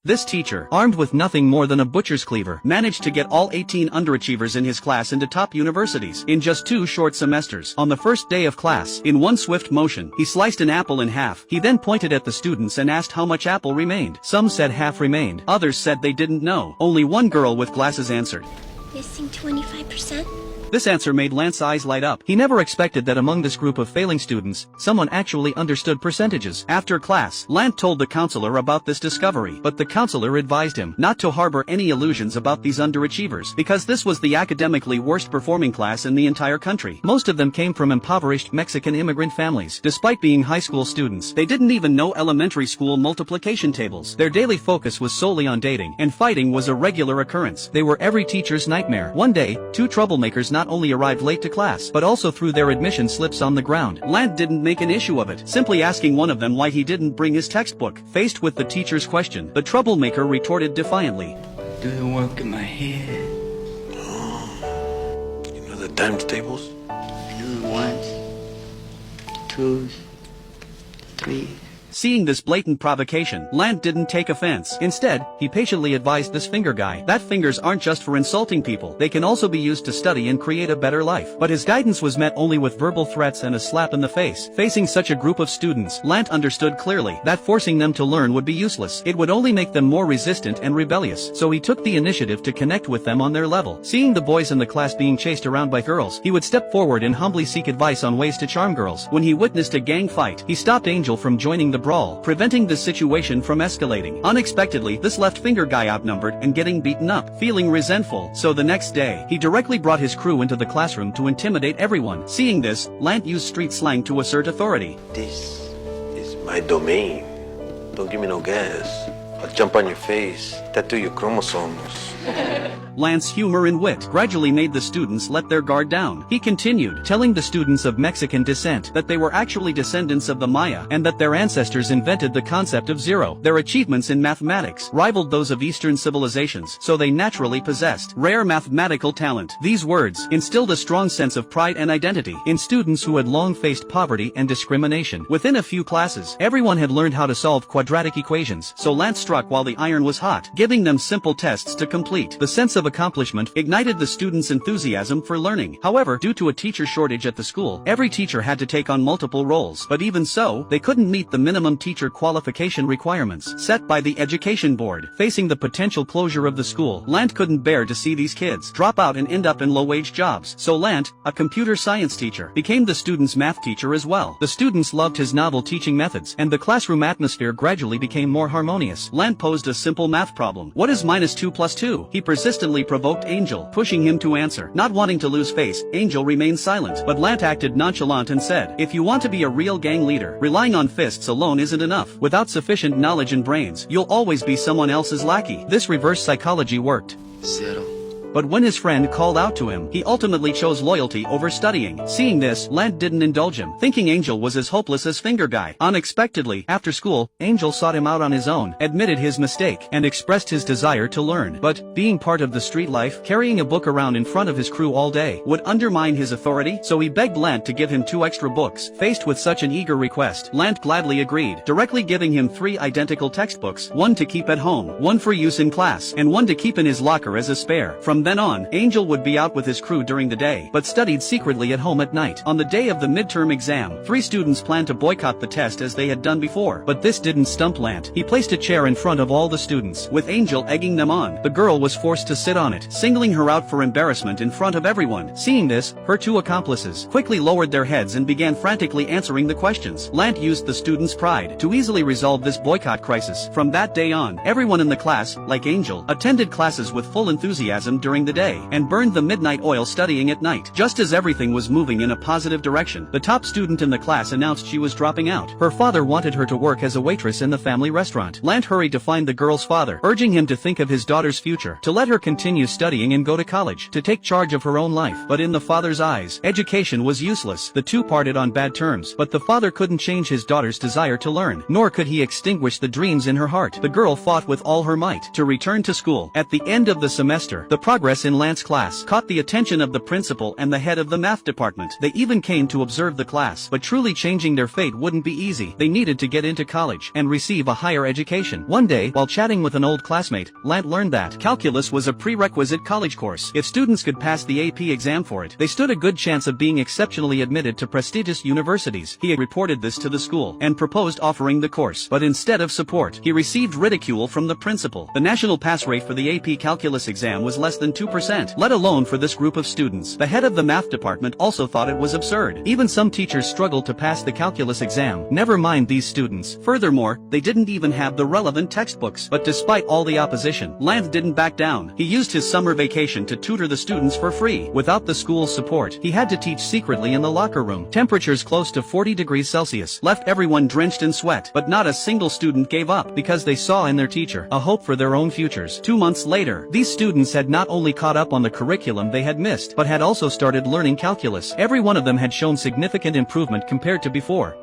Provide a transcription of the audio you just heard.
This teacher, armed with nothing more than a butcher's cleaver, managed to get all 18 underachievers in his class into top universities in just 2 short semesters. On the first day of class, in one swift motion, he sliced an apple in half. He then pointed at the students and asked how much apple remained. Some said half remained. Others said they didn't know. Only one girl with glasses answered. Missing 25%? This answer made Lance's eyes light up. He never expected that among this group of failing students, someone actually understood percentages. After class, Lance told the counselor about this discovery, but the counselor advised him not to harbor any illusions about these underachievers, because this was the academically worst performing class in the entire country. Most of them came from impoverished Mexican immigrant families. Despite being high school students, they didn't even know elementary school multiplication tables. Their daily focus was solely on dating, and fighting was a regular occurrence. They were every teacher's nightmare. One day, 2 troublemakers not only arrived late to class, but also threw their admission slips on the ground. Lance didn't make an issue of it, simply asking one of them why he didn't bring his textbook. Faced with the teacher's question, the troublemaker retorted defiantly, "Do the work in my head." You know the times tables? I know ones, twos, three. Seeing this blatant provocation, Lance didn't take offense. Instead, he patiently advised this finger guy that fingers aren't just for insulting people, they can also be used to study and create a better life. But his guidance was met only with verbal threats and a slap in the face. Facing such a group of students, Lance understood clearly that forcing them to learn would be useless. It would only make them more resistant and rebellious. So he took the initiative to connect with them on their level. Seeing the boys in the class being chased around by girls, he would step forward and humbly seek advice on ways to charm girls. When he witnessed a gang fight, he stopped Angel from joining the brawl, preventing the situation from escalating. Unexpectedly, this left finger guy outnumbered and getting beaten up, feeling resentful. So the next day, he directly brought his crew into the classroom to intimidate everyone. Seeing this, Lance used street slang to assert authority. This is my domain. Don't give me no gas. I'll jump on your face, tattoo your chromosomes. Lance's humor and wit gradually made the students let their guard down. He continued, telling the students of Mexican descent that they were actually descendants of the Maya and that their ancestors invented the concept of zero. Their achievements in mathematics rivaled those of Eastern civilizations, so they naturally possessed rare mathematical talent. These words instilled a strong sense of pride and identity in students who had long faced poverty and discrimination. Within a few classes, everyone had learned how to solve quadratic equations, so Lance struck while the iron was hot, giving them simple tests to complete. The sense of accomplishment ignited the students' enthusiasm for learning. However, due to a teacher shortage at the school, every teacher had to take on multiple roles. But even so, they couldn't meet the minimum teacher qualification requirements set by the education board. Facing the potential closure of the school, Lance couldn't bear to see these kids drop out and end up in low-wage jobs. So Lance, a computer science teacher, became the students' math teacher as well. The students loved his novel teaching methods, and the classroom atmosphere gradually became more harmonious. Lance posed a simple math problem. What is -2 + 2? He persistently provoked Angel, pushing him to answer. Not wanting to lose face, Angel remained silent, but Lance acted nonchalant and said, "If you want to be a real gang leader, relying on fists alone isn't enough. Without sufficient knowledge and brains, you'll always be someone else's lackey." This reverse psychology worked. Zero. But when his friend called out to him, he ultimately chose loyalty over studying. Seeing this, Lance didn't indulge him, thinking Angel was as hopeless as Finger Guy. Unexpectedly, after school, Angel sought him out on his own, admitted his mistake, and expressed his desire to learn. But, being part of the street life, carrying a book around in front of his crew all day, would undermine his authority, so he begged Lance to give him 2 extra books. Faced with such an eager request, Lance gladly agreed, directly giving him 3 identical textbooks, one to keep at home, one for use in class, and one to keep in his locker as a spare. From then on, Angel would be out with his crew during the day, but studied secretly at home at night. On the day of the midterm exam, 3 students planned to boycott the test as they had done before, but this didn't stump Lance. He placed a chair in front of all the students, with Angel egging them on. The girl was forced to sit on it, singling her out for embarrassment in front of everyone. Seeing this, her 2 accomplices quickly lowered their heads and began frantically answering the questions. Lance used the students' pride to easily resolve this boycott crisis. From that day on, everyone in the class, like Angel, attended classes with full enthusiasm during the day, and burned the midnight oil studying at night. Just as everything was moving in a positive direction, the top student in the class announced she was dropping out. Her father wanted her to work as a waitress in the family restaurant. Lance hurried to find the girl's father, urging him to think of his daughter's future, to let her continue studying and go to college, to take charge of her own life. But in the father's eyes, education was useless. The 2 parted on bad terms, but the father couldn't change his daughter's desire to learn, nor could he extinguish the dreams in her heart. The girl fought with all her might to return to school. At the end of the semester, the progress progress in Lant's class caught the attention of the principal and the head of the math department. They even came to observe the class, but truly changing their fate wouldn't be easy. They needed to get into college and receive a higher education. One day, while chatting with an old classmate, Lant learned that calculus was a prerequisite college course. If students could pass the AP exam for it, they stood a good chance of being exceptionally admitted to prestigious universities. He reported this to the school and proposed offering the course, but instead of support, he received ridicule from the principal. The national pass rate for the AP calculus exam was less than 2%, let alone for this group of students. The head of the math department also thought it was absurd. Even some teachers struggled to pass the calculus exam, never mind these students. Furthermore, they didn't even have the relevant textbooks. But despite all the opposition, Lant didn't back down. He used his summer vacation to tutor the students for free. Without the school's support, he had to teach secretly in the locker room. Temperatures close to 40 degrees Celsius left everyone drenched in sweat, but not a single student gave up because they saw in their teacher a hope for their own futures. 2 months later, these students had not only caught up on the curriculum they had missed, but had also started learning calculus. Every one of them had shown significant improvement compared to before.